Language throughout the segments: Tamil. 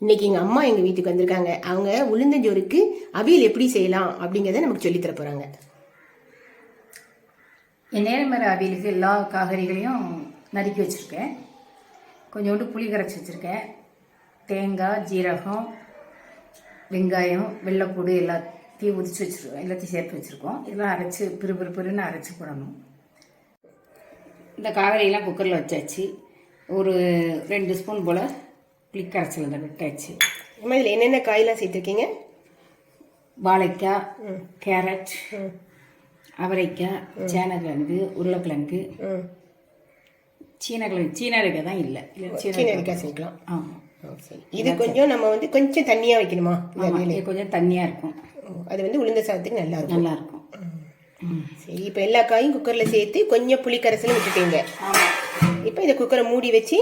இன்னைக்கு எங்கள் அம்மா எங்கள் வீட்டுக்கு வந்திருக்காங்க. அவங்க உளுந்தஞ்சோறுக்கு அவியல் எப்படி செய்யலாம் அப்படிங்கிறத நமக்கு சொல்லித்தர போகிறாங்க. என் நேரமர அவியலுக்கு எல்லா காய்கறிகளையும் நறுக்கி வச்சுருக்கேன். கொஞ்சோண்டு புளி கரைச்சி வச்சுருக்கேன். தேங்காய், ஜீரகம், வெங்காயம், வெள்ளைப்பூடு எல்லாத்தையும் உதிச்சு வச்சுருக்கோம். எல்லாத்தையும் சேர்த்து வச்சுருக்கோம். இதெல்லாம் அரைச்சி பிறுன்னு அரைச்சி போடணும். இந்த காய்கறியெல்லாம் குக்கரில் வச்சாச்சு. ஒரு 2 ஸ்பூன் போல் புளி கரைச்சல் விட்டாச்சு. இதில் என்னென்ன காயெல்லாம் சேர்த்துருக்கீங்க? வாழைக்காய், கேரட், அவரைக்காய், சேனக்கிழங்கு, உருளைக்கிழங்கு, சீனக்கிழங்கு தான் இல்லை, சீனரிக்காய் சேர்க்கலாம். ஆமாம், சரி. இது கொஞ்சம் நம்ம கொஞ்சம் தண்ணியாக வைக்கணுமா? கொஞ்சம் தண்ணியாக இருக்கும். அது உளுந்த சாதத்துக்கு நல்லா இருக்கும். சரி, இப்போ எல்லா காயும் குக்கரில் சேர்த்து கொஞ்சம் புளி கரைசலும் விட்டுட்டீங்க. இப்போ இதை குக்கரை மூடி வச்சு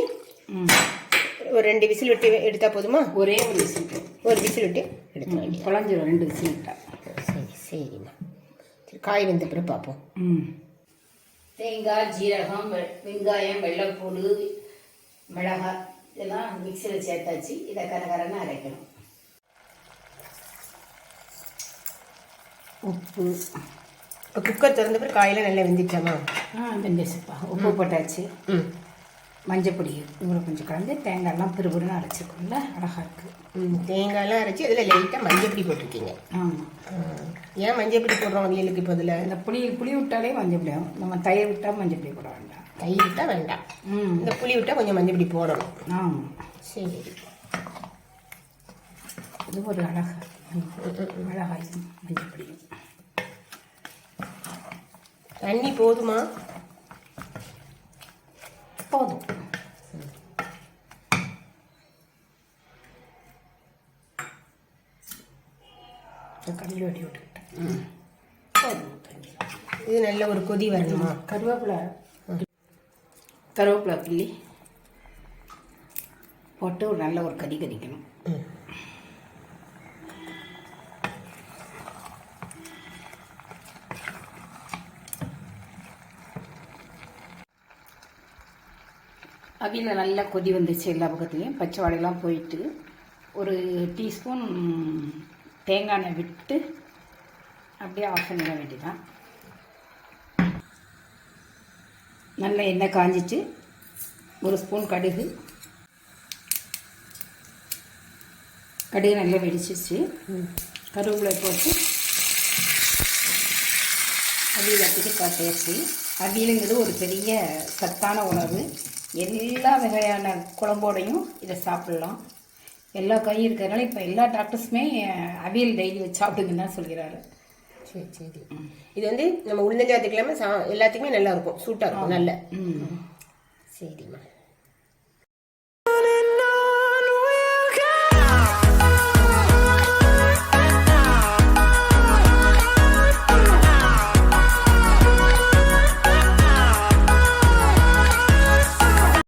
ஒரு 2 விசில் விட்டு எடுத்தா போதுமா? ஒரு விசில் விட்டு எடுத்து குழஞ்சிரும். 2 விசில் விட்டா. சரி, சரிம்மா. சரி, காய் வெந்த பிறகு பார்ப்போம். தேங்காய், ஜீரகம், வெங்காயம், வெள்ளைப்பூடு, மிளகாய் இதெல்லாம் மிக்சியில் சேர்த்தாச்சு. இதை கரகரன்னு அரைக்கணும். உப்பு. இப்போ குக்கர் திறந்த பிறகு காயெல்லாம் நல்லா வெந்துச்சாமா? வெந்துச்சுப்பா. உப்பு போட்டாச்சு. மஞ்சப்பொடி இவ்வளோ கொஞ்சம் கலந்து தேங்காயெல்லாம் பிறுபிறுன்னு அரைச்சிருக்கோம்ல, அழகாக இருக்குது. தேங்காயெல்லாம் அரைச்சி அதில் லைட்டாக மஞ்சப்பொடி போட்டிருக்கீங்க. ஆமாம். ஏன் மஞ்சப்பொடி போடுறோம் அவியலுக்கு? இப்போ அதில் இந்த புளி விட்டாலே மஞ்சப்பொடி ஆகும். நம்ம தயிர் விட்டால் மஞ்சப்பொடி போட வேண்டாம். தயிர் விட்டால் வேண்டாம். இந்த புளி விட்டால் கொஞ்சம் மஞ்சப்பொடி போடணும். ஆமாம். சரி, இது ஒரு மிளகாயும் மஞ்சப்பொடியும். தண்ணி போதுமா? போதும். கடலை வெட்டி விட்டுக்கிட்டேன். போதும். இது நல்ல ஒரு கொதி வரணுமா? கருவேப்பிலை கிள்ளி போட்டு ஒரு நல்ல ஒரு கறிக்கணும். அவியில் நல்லா கொதி வந்துச்சு. எல்லா பக்கத்துலேயும் பச்சை வாடையெல்லாம் போயிட்டு ஒரு டீஸ்பூன் தேங்காய் எண்ணெய் விட்டு அப்படியே ஆஃப் பண்ணிட வேண்டியதான். நல்ல எண்ணெய் காஞ்சிட்டு ஒரு ஸ்பூன் கடுகு நல்லா வெடிச்சிச்சு. கருவேப்பிலை போட்டு அவியலத்துக்கு காட்டியாச்சு. அவியலுங்கிறது ஒரு பெரிய சத்தான உணவு. எல்லா வகையான குழம்போடையும் இதை சாப்பிட்லாம். எல்லா காயும் இருக்கிறதுனால இப்போ எல்லா டாக்டர்ஸுமே அவியல் டெய்லி வச்சு சாப்பிடுங்கன்னு தான் சொல்கிறாரு. சரி, சரி. இது நம்ம உளுந்தஞ்சாத்துக்கு இல்லாமல் எல்லாத்துக்குமே நல்லா இருக்கும், சூட்டாக இருக்கும். நல்ல சரிம்மா.